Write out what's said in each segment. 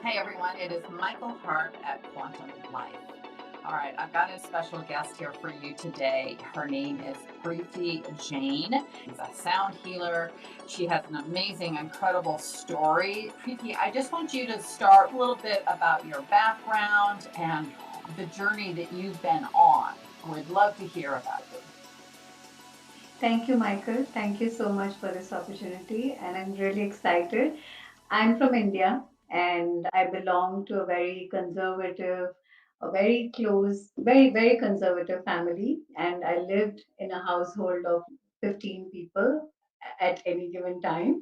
Hey everyone, it is Michael Hart at Quantum Life. All right, I've got a special guest here for you today. Her name is Preethi Jain. She's a sound healer. She has an amazing, incredible story. Preethi, I just want you to start a little bit about your background and the journey that you've been on. We'd love to hear about it. Thank you, Michael. Thank you so much for this opportunity, and I'm really excited. I'm from India, and I belong to a very conservative, a very close, very conservative family. And I lived in a household of 15 people at any given time.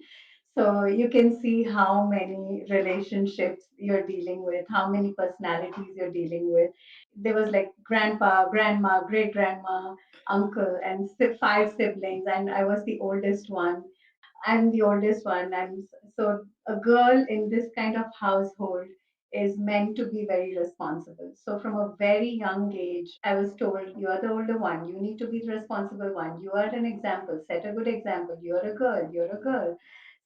So you can see how many relationships you're dealing with, how many personalities you're dealing with. There was like grandpa, grandma, great grandma, uncle, and five siblings, and I was the oldest one. I'm the oldest one. So a girl in this kind of household is meant to be very responsible. So from a very young age, I was told, you are the older one. You need to be the responsible one. You are an example. Set a good example. You are a girl. You're a girl.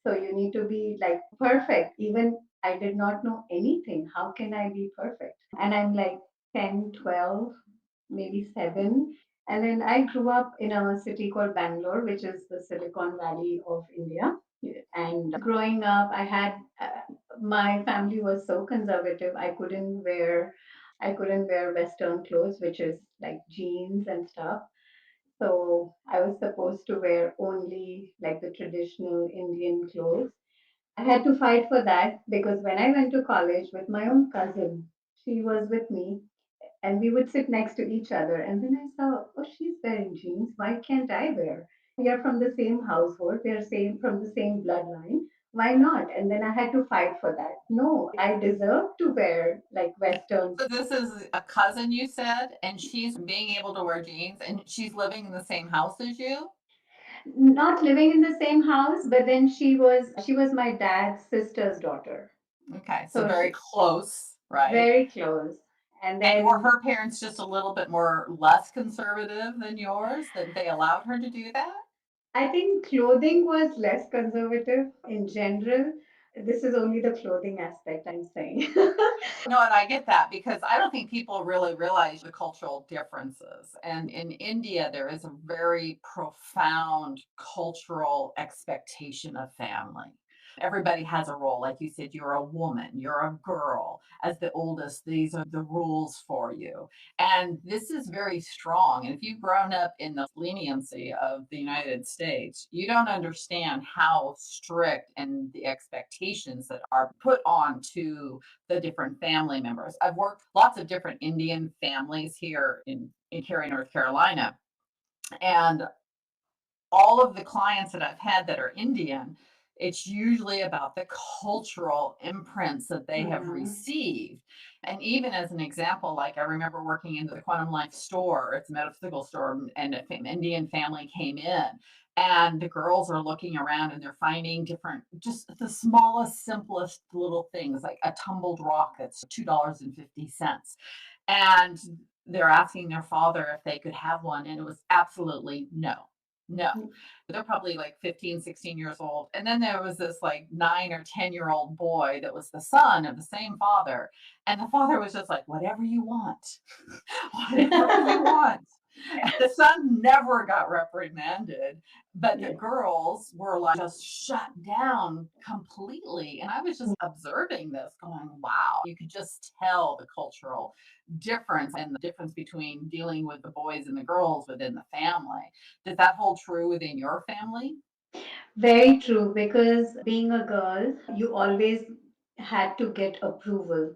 So you need to be like perfect. Even I did not know anything. How can I be perfect? And I'm like 10, 12, maybe 7. And then I grew up in a city called Bangalore, which is the Silicon Valley of India. And growing up, my family was so conservative. I couldn't wear Western clothes, which is like jeans and stuff. So I was supposed to wear only like the traditional Indian clothes. I had to fight for that because when I went to college with my own cousin, she was with me and we would sit next to each other. And then I saw, oh, she's wearing jeans. Why can't I wear? We are from the same household. We are same from the same bloodline. Why not? And then I had to fight for that. No, I deserve to wear like Western. So this is a cousin you said, and she's being able to wear jeans and she's living in the same house as you? Not living in the same house, but then she was my dad's sister's daughter. Okay, so So very she close, right? very close. And And were then her parents just a little bit more less conservative than yours, that they allowed her to do that? I think clothing was less conservative in general. This is only the clothing aspect I'm saying. No, and I get that because I don't think people really realize the cultural differences. And in India, there is a very profound cultural expectation of family. Everybody has a role. Like you said, you're a woman, you're a girl. As the oldest, these are the rules for you. And this is very strong. And if you've grown up in the leniency of the United States, you don't understand how strict and the expectations that are put on to the different family members. I've worked lots of different Indian families here in Cary, North Carolina. And all of the clients that I've had that are Indian, it's usually about the cultural imprints that they have Mhm. received. And even as an example, like I remember working in the Quantum Life store, it's a metaphysical store, and an Indian family came in. And the girls are looking around and they're finding different, just the smallest, simplest little things, like a tumbled rock that's $2.50. And they're asking their father if they could have one. And it was absolutely no. No, they're probably like 15, 16 years old. And then there was this like 9 or 10-year-old boy that was the son of the same father. And the father was just like, whatever you want, whatever you want. And the son never got reprimanded, but the Yeah. girls were like just shut down completely. And I was just observing this, going, wow, you could just tell the cultural difference and the difference between dealing with the boys and the girls within the family. Does that hold true within your family? Very true, because being a girl, you always had to get approval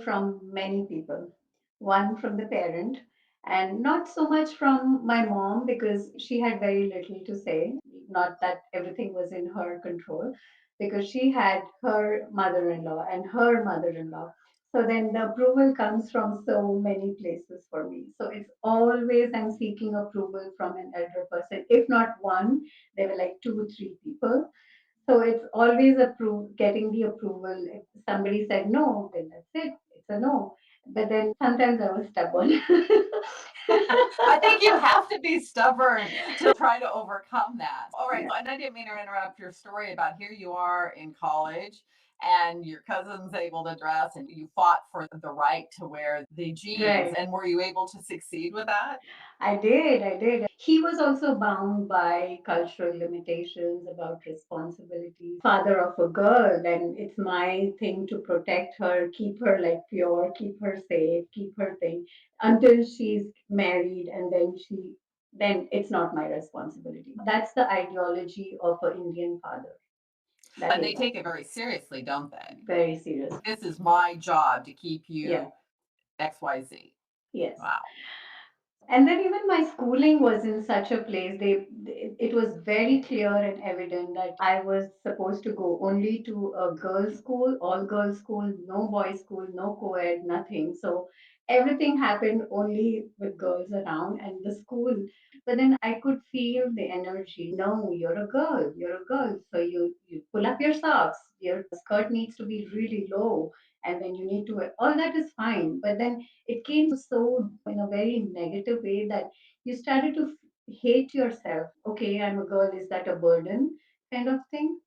from many people. One from the parent, and not so much from my mom because she had very little to say. Not that everything was in her control, because she had her mother in law and her mother in law. So then the approval comes from so many places for me. So it's always I'm seeking approval from an elder person, if not one, there were like 2, 3 people. So it's always getting the approval. If somebody said no, then that's it. It's a no. But then sometimes I was stubborn. I think you have to be stubborn to try to overcome that. All right. Yeah. So, and I didn't mean to interrupt your story about here you are in college and your cousin's able to dress, and you fought for the right to wear the jeans. Right. And were you able to succeed with that? I did, I did. He was also bound by cultural limitations about responsibility. Father of a girl, then it's my thing to protect her, keep her like pure, keep her safe, keep her thing until she's married, and then it's not my responsibility. That's the ideology of an Indian father. That And is they take it very seriously, don't they? very serious. This is my job to keep Yeah. you XYZ. Yes. Wow. And then even my schooling was in such a place, it was very clear and evident that I was supposed to go only to a girls' school, all girls' school, no boys' school, no co-ed, nothing. So everything happened only with girls around and the school. But then I could feel the energy. No, you're a girl, you're a girl. So you pull up your socks, your skirt needs to be really low, and then you need to, all that is fine. But then it came so in a very negative way that you started to hate yourself. Okay, I'm a girl, is that a burden kind of thing?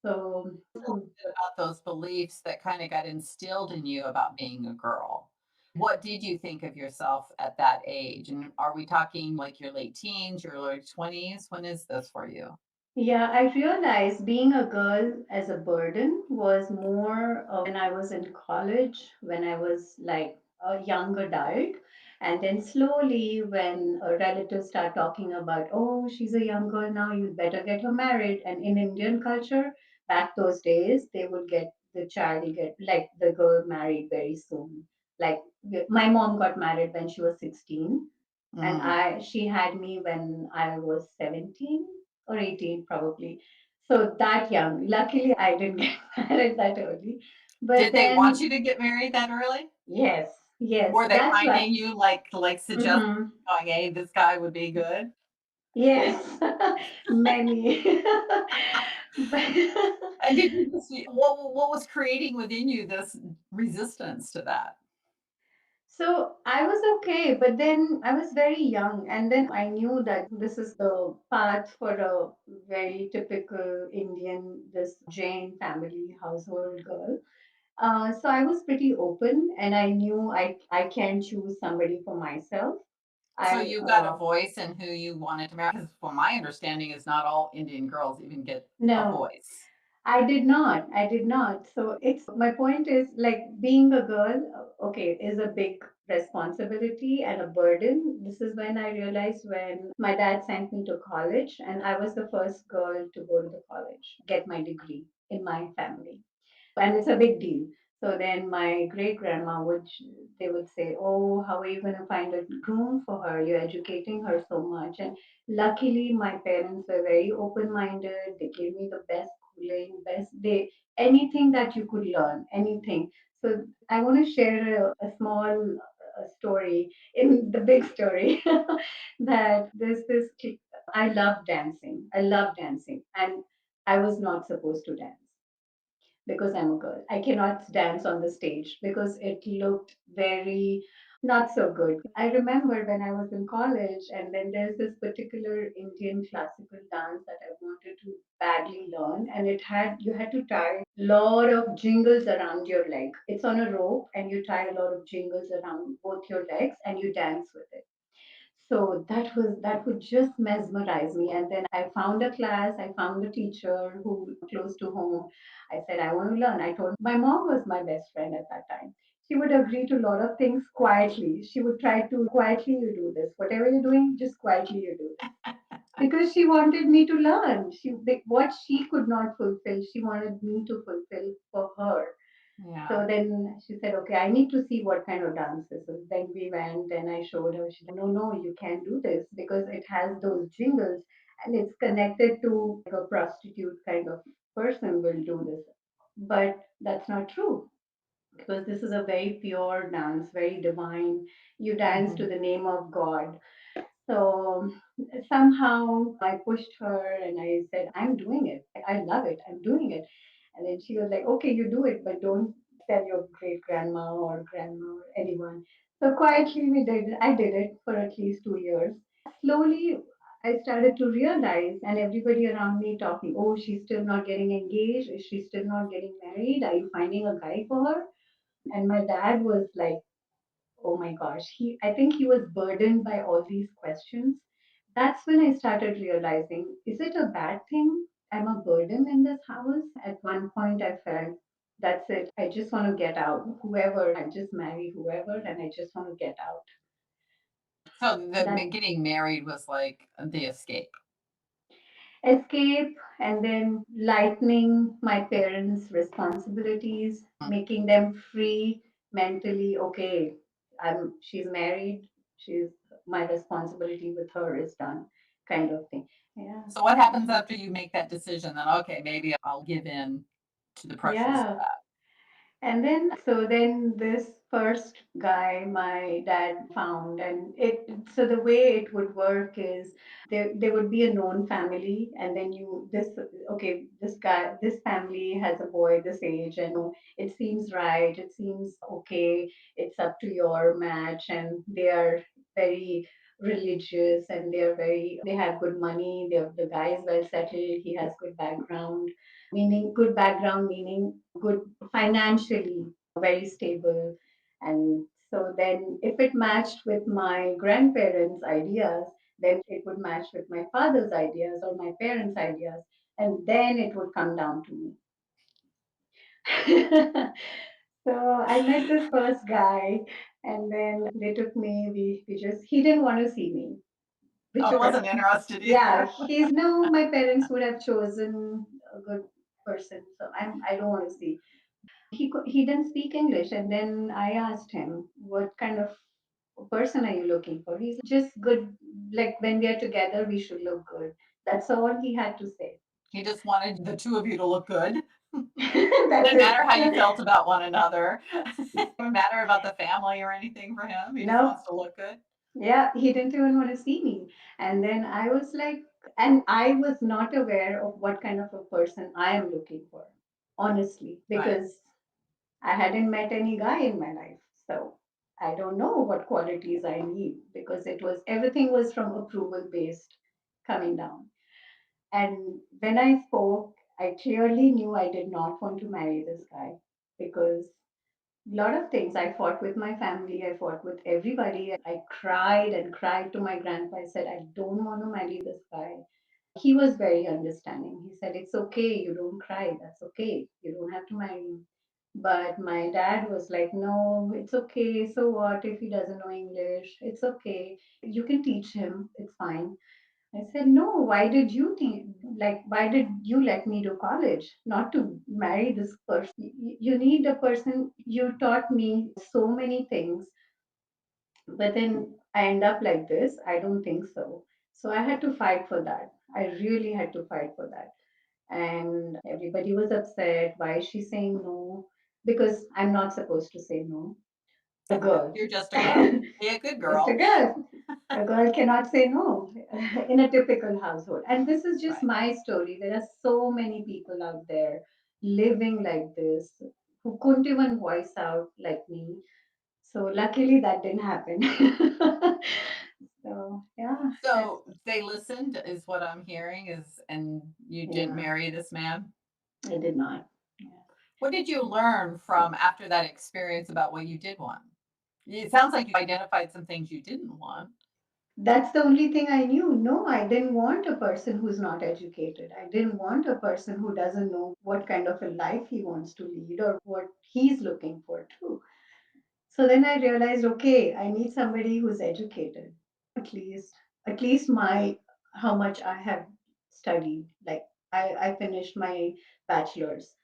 So About those beliefs that kind of got instilled in you about being a girl. What did you think of yourself at that age? And are we talking like your late teens, your early 20s? When is this for you? yeah, I realized being a girl as a burden was more when I was in college, when I was like a young adult. And then slowly, when relatives start talking about, oh, she's a young girl now, you better get her married. And in Indian culture, back those days, they would get the child, get like the girl married very soon. Like my mom got married when she was 16, and Mm. I she had me when I was 17 or 18 probably. So that young. Luckily I didn't get married that early. But Did they want then you to get married that early? yes, yes, Were they that's why. finding you like suggesting Hmm. going, hey, this guy would be good? Yes, many. But And did you see what was creating within you this resistance to that? so I was okay, but then I was very young, and then I knew that this is the path for a very typical Indian, this Jain family household girl. So I was pretty open, and I knew I can choose somebody for myself. So I you got a voice in who you wanted to marry? Because from my understanding is not all Indian girls even get a No, voice. I did not. I did not. So it's my point is like being a girl, okay, is a big responsibility and a burden. This is when I realized when my dad sent me to college, and I was the first girl to go to the college, get my degree in my family. And it's a big deal. So then my great grandma would they would say, "Oh, how are you going to find a groom for her? You're educating her so much." And luckily, my parents were very open minded. They gave me the best schooling, best they anything that you could learn, anything. So I want to share a small story in the big story that there's this. I love dancing. I love dancing, and I was not supposed to dance because I'm a girl. I cannot dance on the stage because it looked very not so good. I remember when I was in college, and then there's this particular Indian classical dance that I wanted to badly learn, and it had you had to tie a lot of jingles around your leg. It's on a rope, and you tie a lot of jingles around both your legs, and you dance with it. So that would just mesmerize me. And then I found a class, I found a teacher who close to home. I said, I want to learn. I told my mom was my best friend at that time. She would agree to a lot of things quietly. She would try to quietly you do this. Whatever you're doing, just quietly you do this. Because she wanted me to learn. What she could not fulfill, she wanted me to fulfill for her. Yeah. So then she said, okay, I need to see what kind of dance this is. Then we went and I showed her. She said, no, no, you can't do this because it has those jingles and it's connected to like a prostitute kind of person will do this. But that's not true because this is a very pure dance, very divine. You dance to Mhm. the name of God. So somehow I pushed her and I said, I'm doing it. I love it. I'm doing it. And then she was like, okay, you do it, but don't tell your great grandma or grandma or anyone. So quietly we did it. I did it for at least 2 years. Slowly, I started to realize, and everybody around me talking, oh, she's still not getting engaged. Is she still not getting married? Are you finding a guy for her? And my dad was like, oh my gosh, I think he was burdened by all these questions. That's when I started realizing, is it a bad thing? I'm a burden in this house. At one point, I felt, that's it. I just want to get out. Whoever, I just marry whoever, and I just want to get out. So the That getting married was like the escape. escape and then lightening my parents' responsibilities, Mm. making them free mentally. Okay, she's married, she's my responsibility with her is done, kind of thing. Yeah. So what happens And after you make that decision? Then okay, maybe I'll give in to the pressures of yeah, that. and then, so then this first guy my dad found, and so the way it would work is there would be a known family, and then okay, this guy, this family has a boy this age, and it seems right, it seems okay, it's up to your match, and they are very religious, and they have good money, the guy is well settled, he has good background, meaning good background, meaning good financially, very stable. And so then, if it matched with my grandparents' ideas, then it would match with my father's ideas or my parents' ideas. And then it would come down to me. So I met this first guy, and then they took me. He didn't want to see me, which Oh, I was, wasn't interested yeah, either. he's no, my parents would have chosen a good person. So I don't want to see. He didn't speak English, and then I asked him, "What kind of person are you looking for?" He's just good. Like when we are together, we should look good. That's all he had to say. He just wanted the two of you to look good. That's Didn't matter how you it. felt about one another. Didn't matter about the family or anything for him. He just No, wants to look good. yeah, he didn't even want to see me. And then I was like, and I was not aware of what kind of a person I am looking for, honestly, Right. because I hadn't met any guy in my life. So I don't know what qualities I need because everything was from approval based coming down. And when I spoke, I clearly knew I did not want to marry this guy because a lot of things. I fought with my family, I fought with everybody. I cried and cried to my grandpa. I said, I don't want to marry this guy. He was very understanding. He said, it's okay, you don't cry. That's okay. You don't have to marry him. But my dad was like, no, it's okay. So what if he doesn't know English? It's okay. You can teach him. It's fine. I said, no, why did you let me to college? Not to marry this person. You need a person. You taught me so many things, but then I end up like this. I don't think so. So I had to fight for that. I really had to fight for that. And everybody was upset. Why is she saying no? Because I'm not supposed to say no. A girl. You're just a girl. Be a good Just a girl. girl. A girl cannot say no in a typical household. And this is just Right. my story. There are so many people out there living like this who couldn't even voice out like me. So luckily that didn't happen. So yeah, that's So they listened, is what I'm hearing, is and you didn't yeah. marry this man. I did not. Yeah. What did you learn from after that experience about what you did want? It sounds like you identified some things you didn't want. That's the only thing I knew. No, I didn't want a person who's not educated. I didn't want a person who doesn't know what kind of a life he wants to lead or what he's looking for too. So then I realized, okay, I need somebody who's educated. At least, at least my how much I have studied. Like I finished my bachelor's.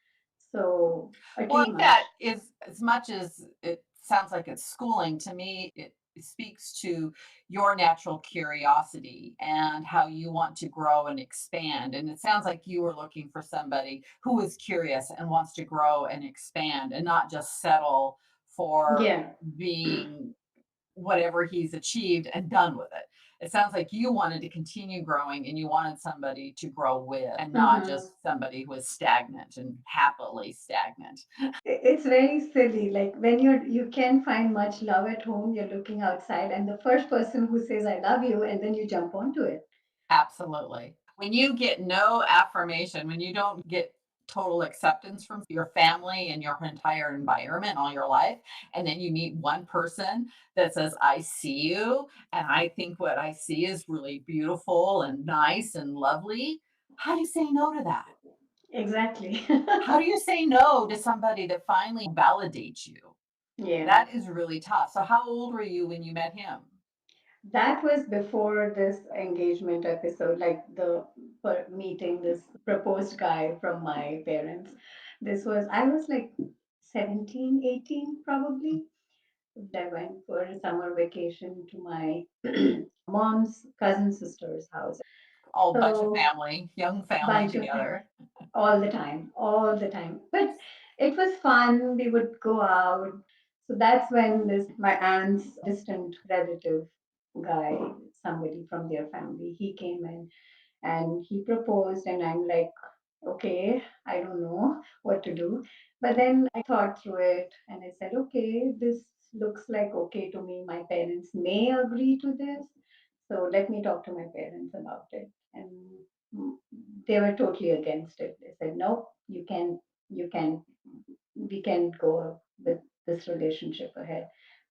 So at Well, least much. that is as much as it sounds like it's schooling, to me, it speaks to your natural curiosity and how you want to grow and expand. And it sounds like you were looking for somebody who is curious and wants to grow and expand and not just settle for Yeah. being whatever he's achieved and done with it. It sounds like you wanted to continue growing and you wanted somebody to grow with and not Mhm. just somebody who was stagnant and happily stagnant. It's very silly. Like when you can find much love at home, you're looking outside, and the first person who says "I love you," and then you jump onto it. Absolutely. When you get no affirmation, when you don't get total acceptance from your family and your entire environment all your life, and then you meet one person that says, I see you, and I think what I see is really beautiful and nice and lovely. How do you say no to that? Exactly. How do you say no to somebody that finally validates you? Yeah. That is really tough. So, how old were you when you met him? That was before this engagement episode, like the meeting this proposed guy from my parents. I was like 17, 18 probably. I went for a summer vacation to my mom's cousin sister's house. Oh, bunch of So family, young family bunch of together. all the time, all the time. But it was fun. We would go out. So that's when this my aunt's distant relative guy, somebody from their family, he came in and he proposed, and I'm like, okay, I don't know what to do. But then I thought through it and I said, okay, this looks like okay to me. My parents may agree to this. So let me talk to my parents about it. And mm, they were totally against it. They said, no, you can, we can go with this relationship ahead.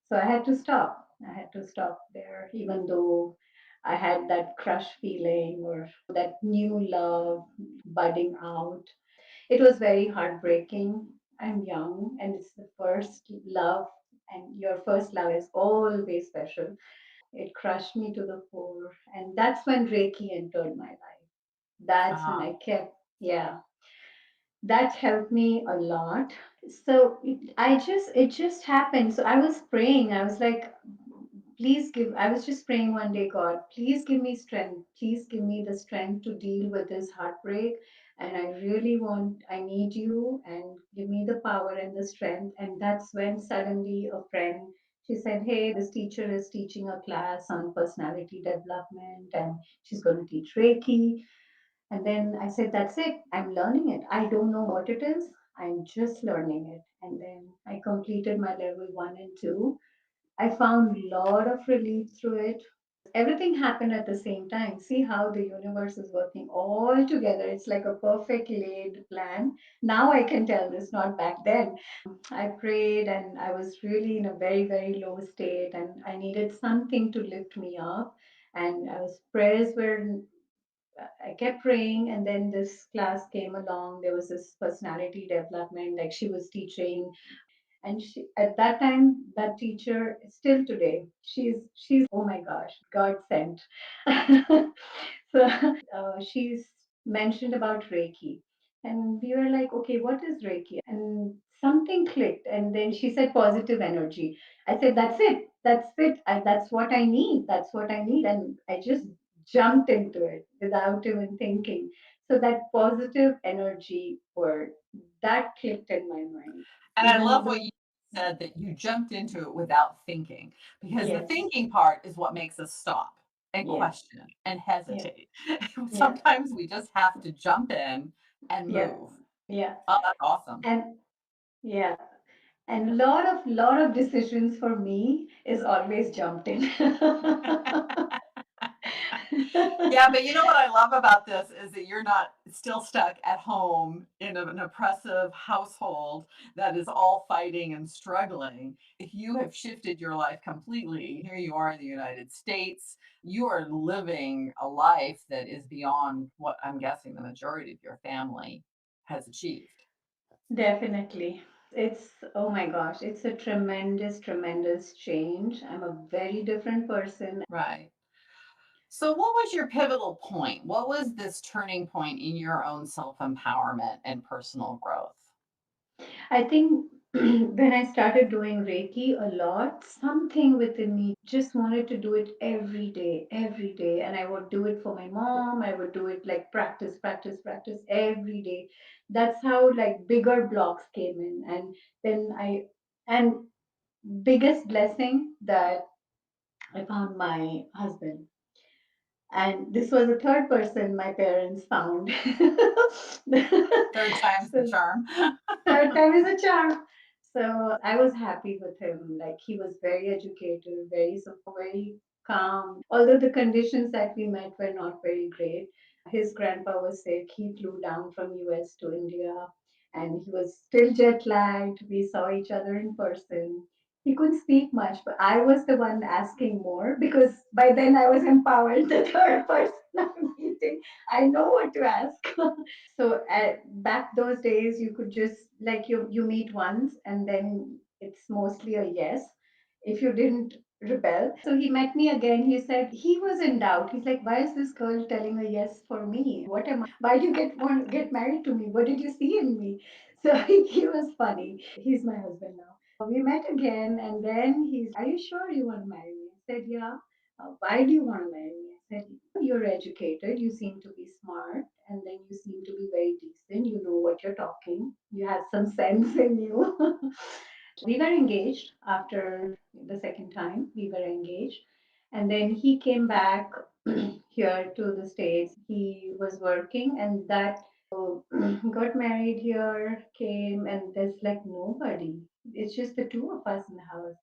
So I had to stop. I had to stop there, even though I had that crush feeling or that new love budding out. It was very heartbreaking. I'm young and it's the first love, and your first love is always special. It crushed me to the core. And that's when Reiki entered my life. That's when I Oh, kept, yeah, that helped me a lot. So it just happened. So I was praying. I was like, please give, I was just praying one day, God, please give me strength. Please give me the strength to deal with this heartbreak. And I really want, I need you and give me the power and the strength. And that's when suddenly a friend, she said, hey, this teacher is teaching a class on personality development and she's going to teach Reiki. And then I said, that's it. I'm learning it. I don't know what it is. I'm just learning it. And then I completed my level one and two. I found a lot of relief through it. Everything happened at the same time. See how the universe is working all together. It's like a perfect laid plan. Now I can tell this, not back then. I prayed and I was really in a very, very low state and I needed something to lift me up. And I was prayers were I kept praying, and then this class came along. There was this personality development, like she was teaching, and she at that time, that teacher, still today, she's oh my gosh, God sent. So she's mentioned about Reiki, and we were like, okay, what is Reiki? And something clicked, and then she said positive energy. I said, that's it, that's it, that's what I need, that's what I need, and I just jumped into it without even thinking. So that positive energy word that clicked in my mind, and I even love what though you said that you jumped into it without thinking, because the yes, thinking part is what makes us stop and yeah, question and yeah, hesitate. yeah, Sometimes we just have to jump in and yeah, move. yeah, Oh, that's awesome. and yeah, and a lot of decisions for me is always jumped in. Yeah, but you know what I love about this is that you're not still stuck at home in an oppressive household that is all fighting and struggling. You have shifted your life completely. Here you are in the United States. You are living a life that is beyond what I'm guessing the majority of your family has achieved. Definitely. It's, oh my gosh, it's a tremendous, tremendous change. I'm a very different person. Right. So, what was your pivotal point? What was this turning point in your own self empowerment and personal growth? I think when I started doing Reiki a lot, something within me just wanted to do it every day. And I would do it for my mom. I would do it like practice, practice, practice every day. That's how like bigger blocks came in. And then and biggest blessing that I found my husband. And this was a third person my parents found. Third time's the So charm. third time is a charm. So I was happy with him. Like he was very educated, very calm. Although the conditions that we met were not very great. His grandpa was sick. He flew down from US to India and he was still jet lagged. We saw each other in person. He couldn't speak much, but I was the one asking more because by then I was empowered, the third person I'm meeting. I know what to ask. So back those days, you could just like you meet once and then it's mostly a yes. If you didn't rebel. So he met me again. He said he was in doubt. He's like, why is this girl telling a yes for me? What am I? Why do you want to get married to me? What did you see in me? So he was funny. He's my husband now. We met again, and then he's, are you sure you want to marry me? I said, yeah. Why do you want to marry me? I said, you're educated, you seem to be smart, and then you seem to be very decent. You know what you're talking, you have some sense in you. We were engaged after the second time, we were engaged. And then he came back here to the States. He was working, and that got married here, came, and there's like nobody. It's just the two of us in the house.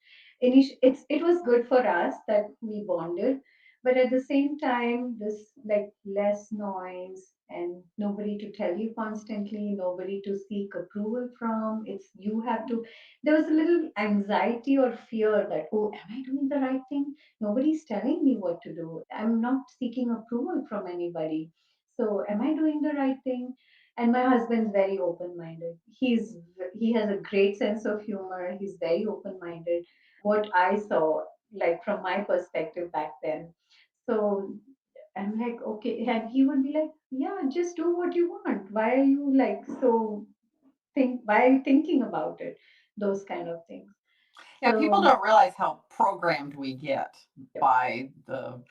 It was good for us that we bonded, but at the same time, this like less noise and nobody to tell you constantly, nobody to seek approval from. It's you have to. There was a little anxiety or fear that, oh, am I doing the right thing? Nobody's telling me what to do. I'm not seeking approval from anybody. So, am I doing the right thing? And my husband's very open minded. He has a great sense of humor. He's very open minded. What I saw, like from my perspective back then. So I'm like, okay. And he would be like, yeah, just do what you want. Why are you like so why are you thinking about it? Those kind of things. Yeah, people So don't realize how programmed we get by the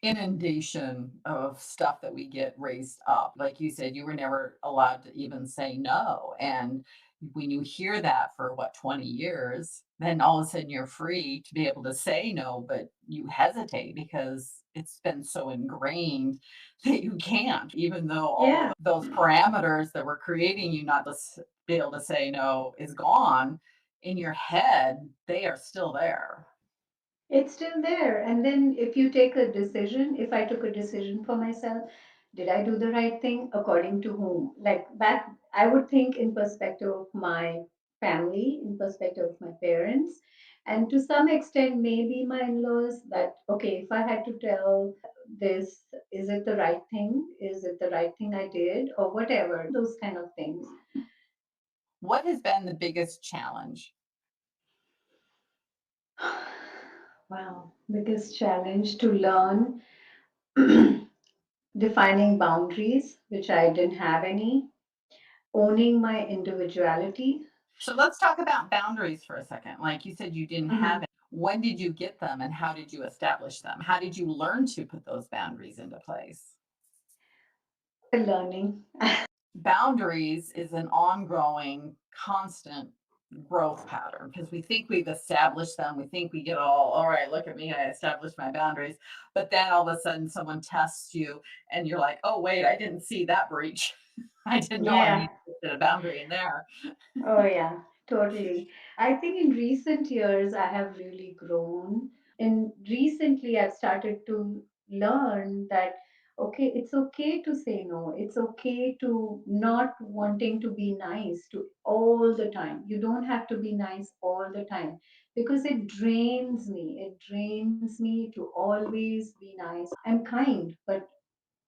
inundation of stuff that we get raised up. Like you said, you were never allowed to even say no. And when you hear that for what, 20 years, then all of a sudden you're free to be able to say no, but you hesitate because it's been so ingrained that you can't, even though all yeah, of those parameters that were creating you not to be able to say no is gone in your head, they are still there. it's still there. And then if you take a decision, if I took a decision for myself, did I do the right thing according to whom? Like back, I would think in perspective of my family, in perspective of my parents, and to some extent, maybe my in laws that, okay, if I had to tell this, is it the right thing? Is it the right thing I did? Or whatever, those kind of things. What has been the biggest challenge? Wow, biggest challenge to learn defining boundaries, which I didn't have any, owning my individuality. So let's talk about boundaries for a second. Like you said, you didn't have Mhm. it. When did you get them and how did you establish them? How did you learn to put those boundaries into place? Learning. Boundaries is an ongoing, constant growth pattern because we think we've established them. We think we get all right, look at me, I established my boundaries. But then all of a sudden someone tests you and you're like, oh, wait, I didn't see that breach. I didn't know I Yeah. needed to put a boundary in there. Oh, yeah, totally. I think in recent years, I have really grown. And recently, I've started to learn that, okay, it's okay to say no. It's okay to not wanting to be nice to all the time. You don't have to be nice all the time because it drains me. It drains me to always be nice. I'm kind, but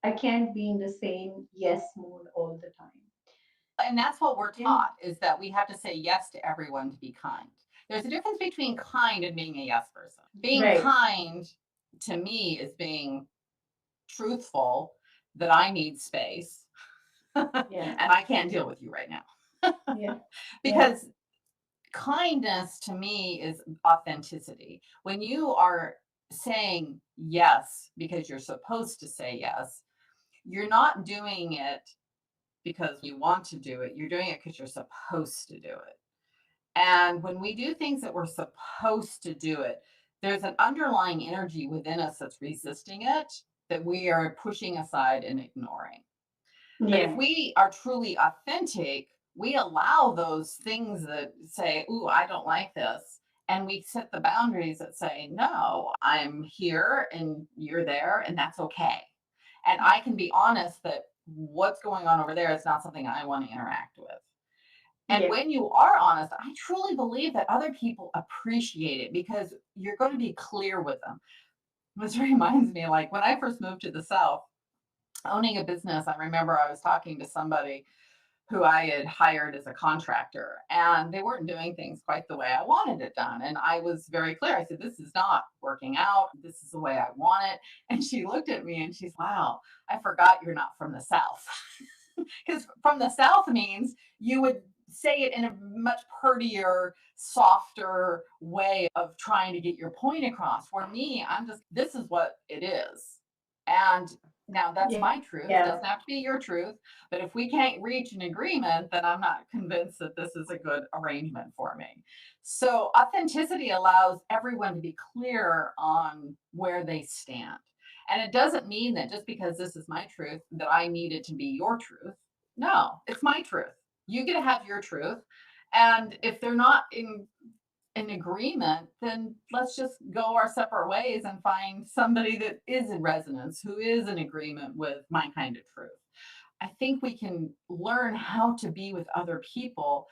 I can't be in the same yes mode all the time. And that's what we're Yeah. taught is that we have to say yes to everyone to be kind. There's a difference between kind and being a yes person. Being Right. kind to me is being truthful that I need space and Yeah. I can't deal with you right now. Yeah. Yeah. Because kindness to me is authenticity. When you are saying yes because you're supposed to say yes, you're not doing it because you want to do it. You're doing it because you're supposed to do it. And when we do things that we're supposed to do it, there's an underlying energy within us that's resisting it that we are pushing aside and ignoring. But if Yeah. we are truly authentic, we allow those things that say, ooh, I don't like this. And we set the boundaries that say, no, I'm here and you're there, and that's okay. And I can be honest that what's going on over there is not something I want to interact with. And Yeah. when you are honest, I truly believe that other people appreciate it because you're going to be clear with them. This reminds me, like when I first moved to the South, owning a business, I remember I was talking to somebody who I had hired as a contractor, and they weren't doing things quite the way I wanted it done. And I was very clear. I said, "This is not working out. This is the way I want it." And she looked at me and she's, "Wow, I forgot you're not from the South." Because from the South means you would say it in a much prettier, softer way of trying to get your point across. For me, I'm just, this is what it is. And now that's Yeah. my truth. It doesn't have to be your truth. But if we can't reach an agreement, then I'm not convinced that this is a good arrangement for me. So authenticity allows everyone to be clear on where they stand. And it doesn't mean that just because this is my truth, that I need it to be your truth. No, it's my truth. You get to have your truth. And if they're not in agreement, then let's just go our separate ways and find somebody that is in resonance, who is in agreement with my kind of truth. I think we can learn how to be with other people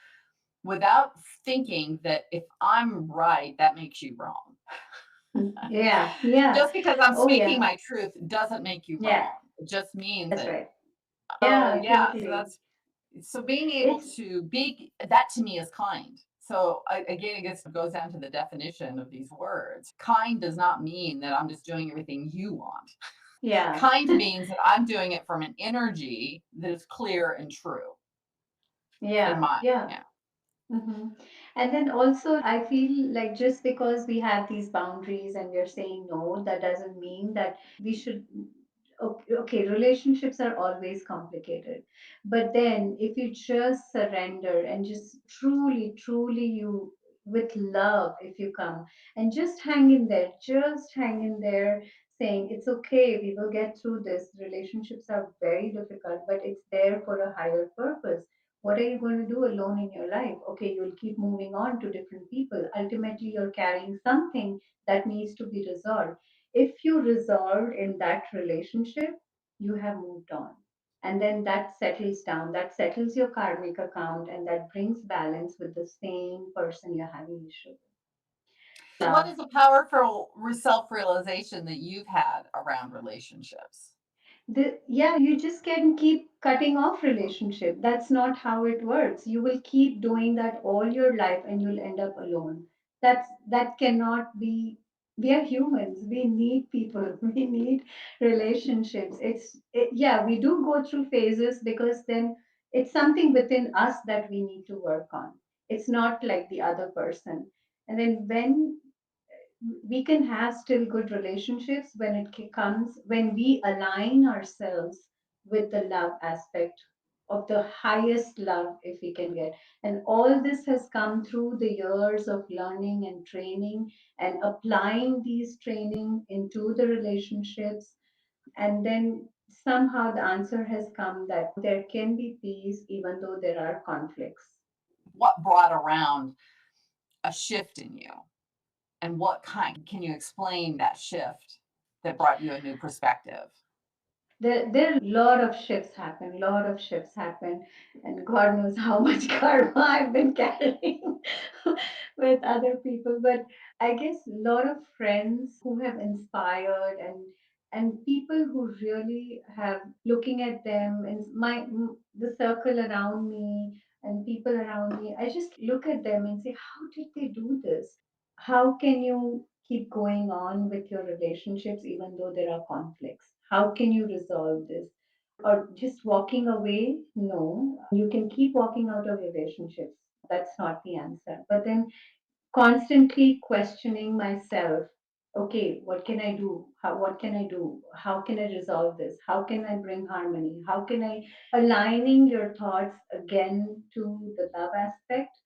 without thinking that if I'm right, that makes you wrong. Yeah. Yeah. Just because I'm Oh, speaking yeah. my truth doesn't make you Yeah. wrong. It just means That's that, right. oh, Yeah, yeah. So totally. that's, so being able It's to be, that to me is kind. So again, it goes down to the definition of these words. Kind does not mean that I'm just doing everything you want. yeah. Kind means that I'm doing it from an energy that is clear and true in Yeah. my, Yeah. yeah. hmm And then also, I feel like just because we have these boundaries and we're saying no, that doesn't mean that we should. Okay, okay, relationships are always complicated. But then, if you just surrender and just truly, truly, you with love, if you come and just hang in there, saying, it's okay, we will get through this. Relationships are very difficult, but it's there for a higher purpose. What are you going to do alone in your life? Okay, you'll keep moving on to different people. Ultimately, you're carrying something that needs to be resolved. If you resolved in that relationship, you have moved on. And then that settles down, that settles your karmic account, and that brings balance with the same person you're having issue with. What Love. is a powerful self realization that you've had around relationships? Yeah, you just can keep cutting off relationship. That's not how it works. You will keep doing that all your life and you'll end up alone. That cannot be. We are humans. We need people. We need relationships. Yeah, we do go through phases because then it's something within us that we need to work on. It's not like the other person. And then when we can have still good relationships when comes when we align ourselves with the love aspect of the highest love if we can get, and all this has come through the years of learning and training and applying these training into the relationships, and then somehow the answer has come that there can be peace even though there are conflicts. What brought around a shift in you? And what kind, can you explain that shift that brought you a new perspective? There are a lot of shifts happen, and God knows how much karma I've been carrying with other people. But I guess a lot of friends who have inspired, and people who really have looking at them and the circle around me and people around me. I just look at them and say, how did they do this? How can you keep going on with your relationships even though there are conflicts? How can you resolve this? Or just walking away? No, you can keep walking out of relationships. That's not the answer. But then constantly questioning myself, okay, what can I do? What can I do? How can I resolve this? How can I bring harmony? How can I aligning your thoughts again to the love aspect?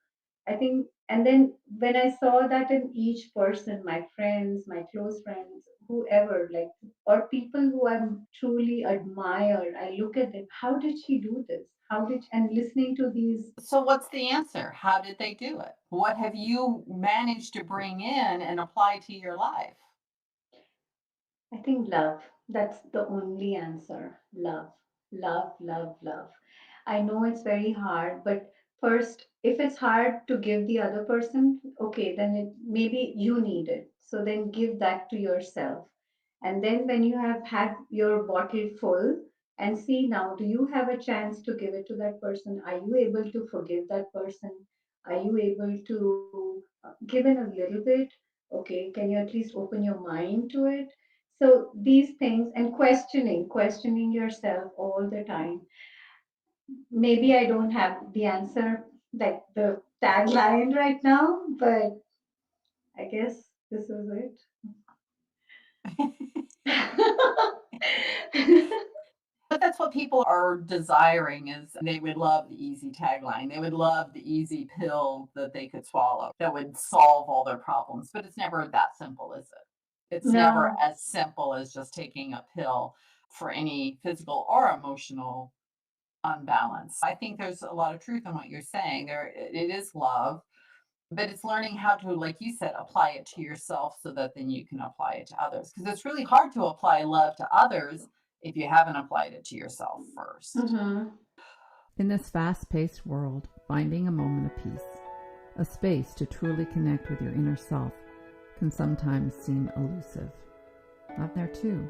I think, and then when I saw that in each person, my friends, my close friends, whoever, like, or people who I truly admire, I look at them, how did she do this? And listening to these, So, what's the answer? How did they do it? What have you managed to bring in and apply to your life? I think love. That's the only answer. Love, love, love, love. I know it's very hard, but first, if it's hard to give the other person, okay, then maybe you need it. So then give that to yourself. And then when you have had your bottle full, and see now, do you have a chance to give it to that person? Are you able to forgive that person? Are you able to give in a little bit? Okay, can you at least open your mind to it? So these things, and questioning yourself all the time. Maybe I don't have the answer, like the tagline right now, but I guess this is it. But that's what people are desiring is they would love the easy tagline. They would love the easy pill that they could swallow that would solve all their problems. But it's never that simple, is it? It's never No. as simple as just taking a pill for any physical or emotional unbalance. I think there's a lot of truth in what you're saying. It is love, but it's learning how to, like you said, apply it to yourself so that then you can apply it to others. Because it's really hard to apply love to others if you haven't applied it to yourself first. Mm-hmm. In this fast paced world, finding a moment of peace, a space to truly connect with your inner self, can sometimes seem elusive. I'm there too,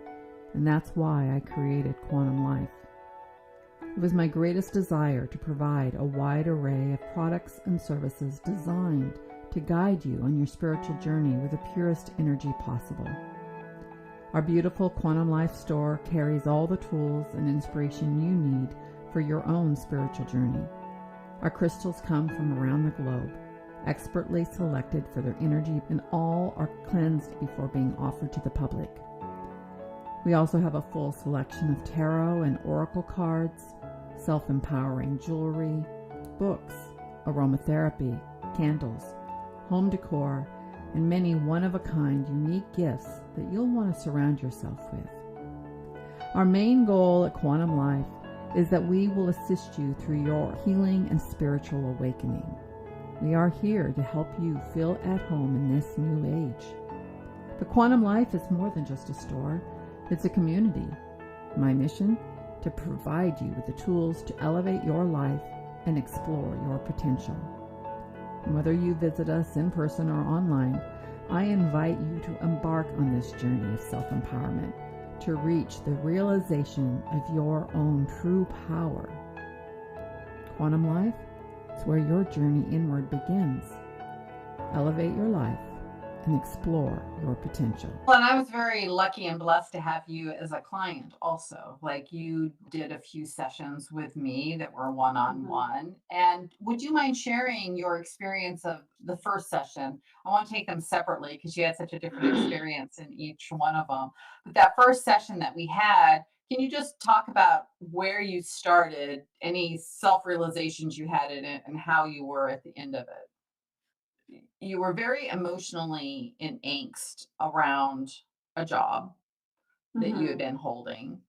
and that's why I created Quantum Life. It was my greatest desire to provide a wide array of products and services designed to guide you on your spiritual journey with the purest energy possible. Our beautiful Quantum Life store carries all the tools and inspiration you need for your own spiritual journey. Our crystals come from around the globe, expertly selected for their energy, and all are cleansed before being offered to the public. We also have a full selection of tarot and oracle cards, self-empowering jewelry, books, aromatherapy, candles, home decor, and many one-of-a-kind unique gifts that you'll want to surround yourself with. Our main goal at Quantum Life is that we will assist you through your healing and spiritual awakening. We are here to help you feel at home in this new age. But Quantum Life is more than just a store. It's a community. My mission? To provide you with the tools to elevate your life and explore your potential. And whether you visit us in person or online, I invite you to embark on this journey of self-empowerment to reach the realization of your own true power. Quantum Life is where your journey inward begins. Elevate your life and explore your potential. Well, and I was very lucky and blessed to have you as a client also. Like you did a few sessions with me that were one on Mm-hmm. one. And would you mind sharing your experience of the first session? I want to take them separately because you had such a different experience in each one of them. But that first session that we had, can you just talk about where you started, any self realizations you had in it, and how you were at the end of it? You were very emotionally in angst around a job that you had Mm-hmm. been holding.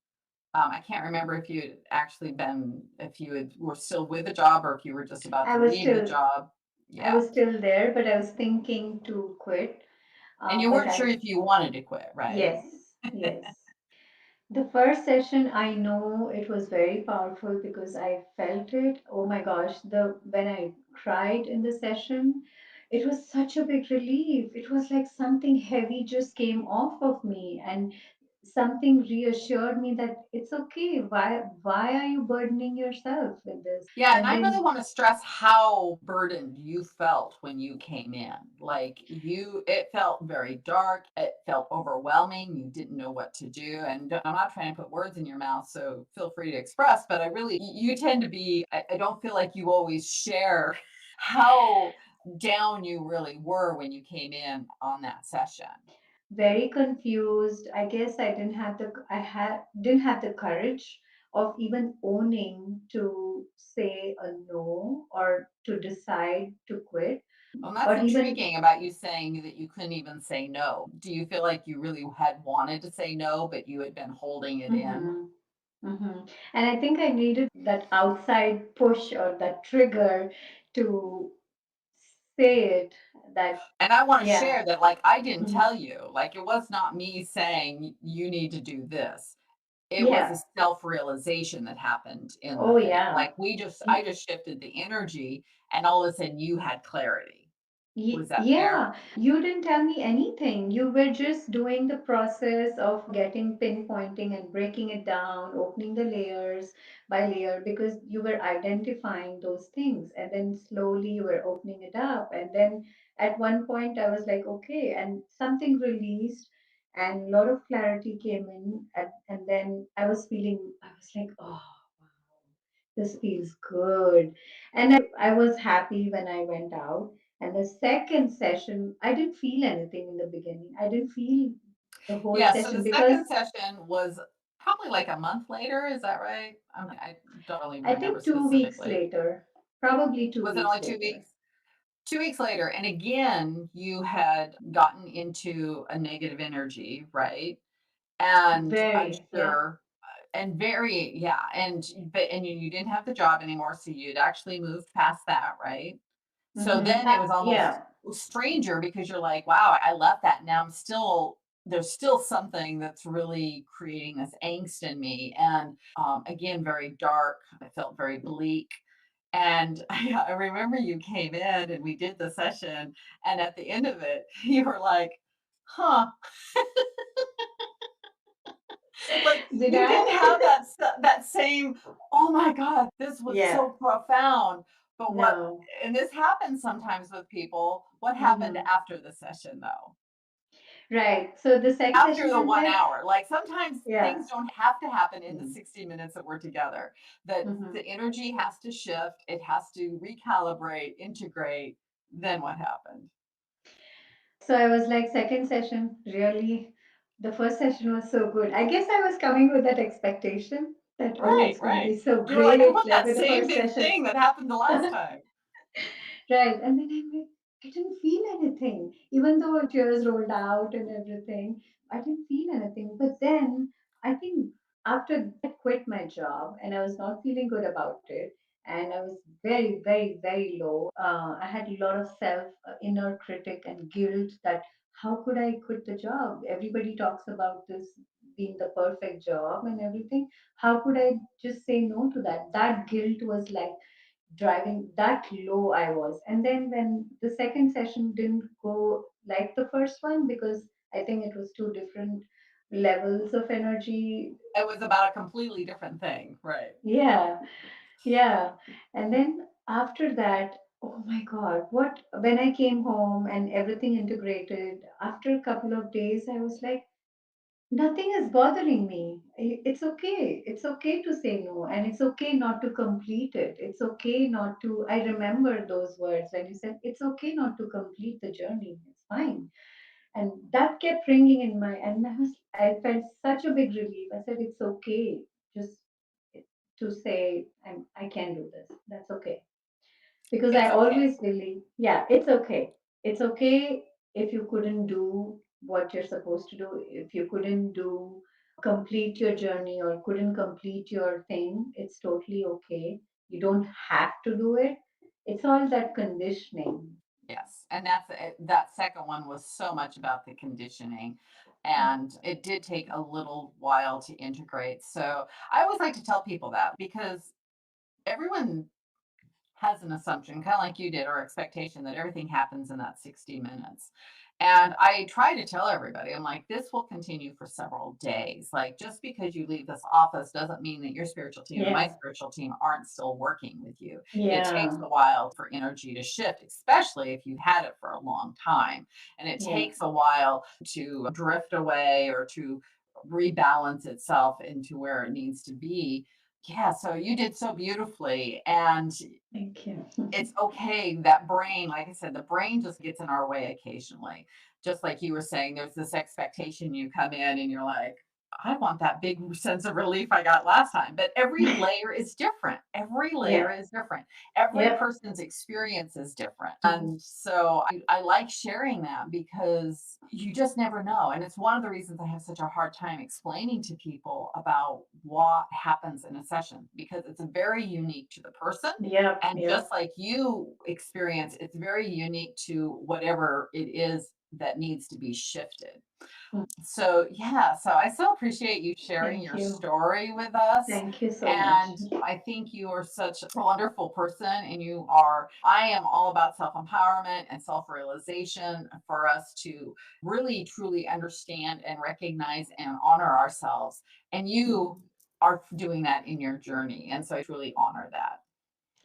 I can't remember if you had actually been, if you were still with a job or if you were just about I to was leave the still job. I Yeah. was still there, but I was thinking to quit. And you But weren't sure I if you wanted to quit, right? Yes, yes. The first session, I know it was very powerful because I felt it. Oh my gosh, the when I cried in the session, it was such a big relief. It was like something heavy just came off of me, and something reassured me that it's okay. Why are you burdening yourself with this? Yeah, and And I really then want to stress how burdened you felt when you came in. Like it felt very dark. It felt overwhelming. You didn't know what to do. And I'm not trying to put words in your mouth, so feel free to express. But I really, you tend to be, I don't feel like you always share how down you really were when you came in on that session. very confused. I guess I didn't have the courage of even owning to say a no or to decide to quit. Well, that's or even intriguing about you saying that you couldn't even say no. Do you feel like you really had wanted to say no, but you had been holding it in? hmm and I think I needed that outside push or that trigger to say it, that And I want to yeah. share that, like, I didn't Mhm. tell you, like, it was not me saying you need to do this. It was a Yeah. self-realization that happened in the Oh thing. yeah. Like, I Y- just shifted the energy and all of a sudden you had clarity. Was that fair? Yeah, you didn't tell me anything. You were just doing the process of getting pinpointing and breaking it down, opening the layers by layer, because you were identifying those things. And then slowly you were opening it up. And then at one point I was like, okay, and something released and a lot of clarity came in. And then I was like, oh, wow, this feels good. And I was happy when I went out. And the second session, I didn't feel anything in the beginning. I didn't feel the whole Yeah, so the session because second session was probably like a month later, is that right? I don't really I remember think 2 weeks specifically. later, probably two Was it weeks only 2 later. weeks? 2 weeks later, and again, you had gotten into a negative energy, right? And I'm Very, yeah. sure and very yeah, and you didn't have the job anymore, so you'd actually moved past that, right? So then it was almost Yeah. stranger because you're like, wow, I left that. Now there's still something that's really creating this angst in me. And again, very dark. I felt very bleak. And I remember you came in and we did the session. And at the end of it, you were like, huh, like Did you didn't have I? that same, oh my God, this was Yeah. so profound. But No. and this happens sometimes with people. What happened hmm after the session though? Right. So the second After session the went one like, hour, like sometimes yeah. things don't have to happen in the Mm-hmm. 60 minutes that we're together. That Mm-hmm. the energy has to shift, it has to recalibrate, integrate. Then what happened? So I was like, second session, really? The first session was so good. I guess I was coming with that expectation that, oh, Right, it's going to right. be so You were like, I great, want like that with the same first big session. thing that happened the last time. Right. And then I'm like, I didn't feel anything. Even though tears rolled out and everything, I didn't feel anything. But then I think after I quit my job and I was not feeling good about it, and I was very, very, very low. I had a lot of self inner critic and guilt that how could I quit the job? Everybody talks about this being the perfect job and everything. How could I just say no to that? That guilt was like driving, that low I was. And then when the second session didn't go like the first one, because I think it was two different levels of energy. It was about a completely different thing, right? Yeah, yeah. And then after that, oh my God, what when I came home and everything integrated, after a couple of days, I was like, nothing is bothering me. It's okay. It's okay to say no, and it's okay not to complete it. It's okay not to. I remember those words when you said, it's okay not to complete the journey. It's fine. And that kept ringing in my, and I felt such a big relief. I said, it's okay just to say, I can do this. That's okay, because I It's okay. always believe, yeah, it's okay. It's okay if you couldn't do what you're supposed to do, if you couldn't do complete your journey or couldn't complete your thing, it's totally okay. You don't have to do it. It's all that conditioning. Yes, and that second one was so much about the conditioning, and it did take a little while to integrate. So I always like to tell people that because everyone has an assumption, kind of like you did, or expectation that everything happens in that 60 minutes. And I try to tell everybody, I'm like, this will continue for several days. Like, just because you leave this office doesn't mean that your spiritual team and my Yeah. spiritual team aren't still working with you. It takes Yeah. a while for energy to shift, especially if you've had it for a long time. And it Yeah. takes a while to drift away or to rebalance itself into where it needs to be. Yeah, so you did so beautifully. And Thank you. it's okay. That brain, like I said, the brain just gets in our way occasionally. Just like you were saying, there's this expectation, you come in and you're like, I want that big sense of relief I got last time. But every layer is different. Every layer Yeah. is different. Every Yep. person's experience is different. And so I like sharing that because you just never know. And it's one of the reasons I have such a hard time explaining to people about what happens in a session because it's very unique to the person. Yep. And just Yep. like you experience, it's very unique to whatever it is that needs to be shifted. So, yeah, so I so appreciate you sharing Thank your you. story with us. Thank you so much. And I think you are such a wonderful person. And I am all about self empowerment and self realization for us to really truly understand and recognize and honor ourselves. And you are doing that in your journey. And so I truly honor that.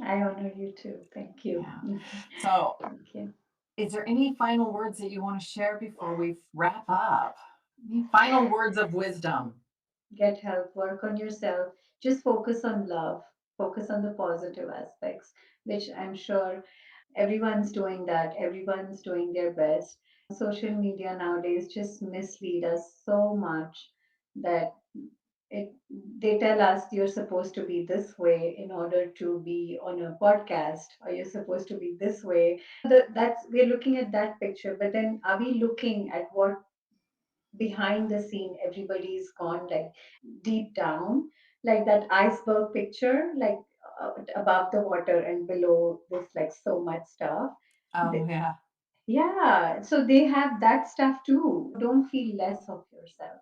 I honor you too. Thank you. Yeah. So, Thank you. is there any final words that you want to share before we wrap up? Any final words of wisdom? Get help, work on yourself, just focus on love, focus on the positive aspects, which I'm sure everyone's doing that, everyone's doing their best. Social media nowadays just mislead us so much that it they tell us you're supposed to be this way in order to be on a podcast, or you're supposed to be this way. That's we're looking at that picture, but then are we looking at what behind the scene everybody's gone, like deep down, like that iceberg picture, like above the water and below this, like so much stuff. Oh, Th- yeah. yeah, so they have that stuff too. Don't feel less of yourself.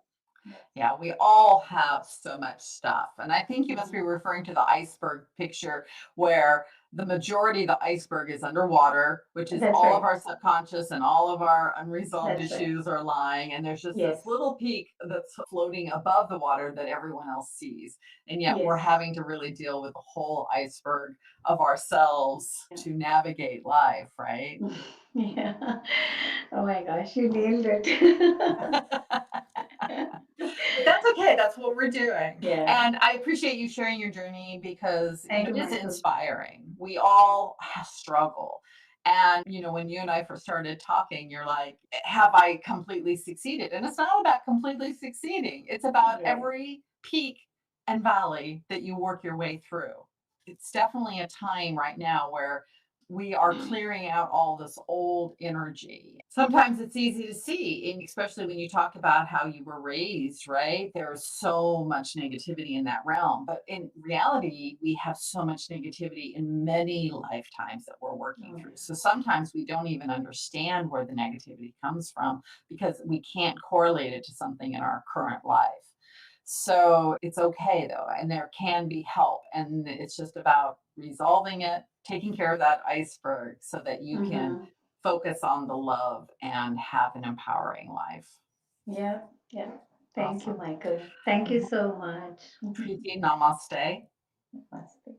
Yeah, we all have so much stuff. And I think you must be Mhm. referring to the iceberg picture where the majority of the iceberg is underwater, which is That's all of right. our subconscious and all of our unresolved That's right. issues are lying. And there's just this Yes. little peak that's floating above the water that everyone else sees. And yet we're Yes. having to really deal with the whole iceberg of ourselves Yeah. to navigate life, right? Yeah. Oh my gosh, you nailed it. But that's okay. That's what we're doing. Yeah. And I appreciate you sharing your journey because, Thank you, it is Michael. inspiring. We all struggle. And, when you and I first started talking, you're like, have I completely succeeded? And it's not about completely succeeding, it's about Right. every peak and valley that you work your way through. It's definitely a time right now where we are clearing out all this old energy. Sometimes it's easy to see, and especially when you talk about how you were raised, right? There's so much negativity in that realm. But in reality, we have so much negativity in many lifetimes that we're working Oh, through. So sometimes we don't even understand where the negativity comes from because we can't correlate it to something in our current life. So it's okay though, and there can be help. And it's just about resolving it, taking care of that iceberg so that you can mm-hmm. focus on the love and have an empowering life. Yeah. Yeah. Thank you, Awesome. Michael. Thank you so much. Preeti, namaste. Namaste.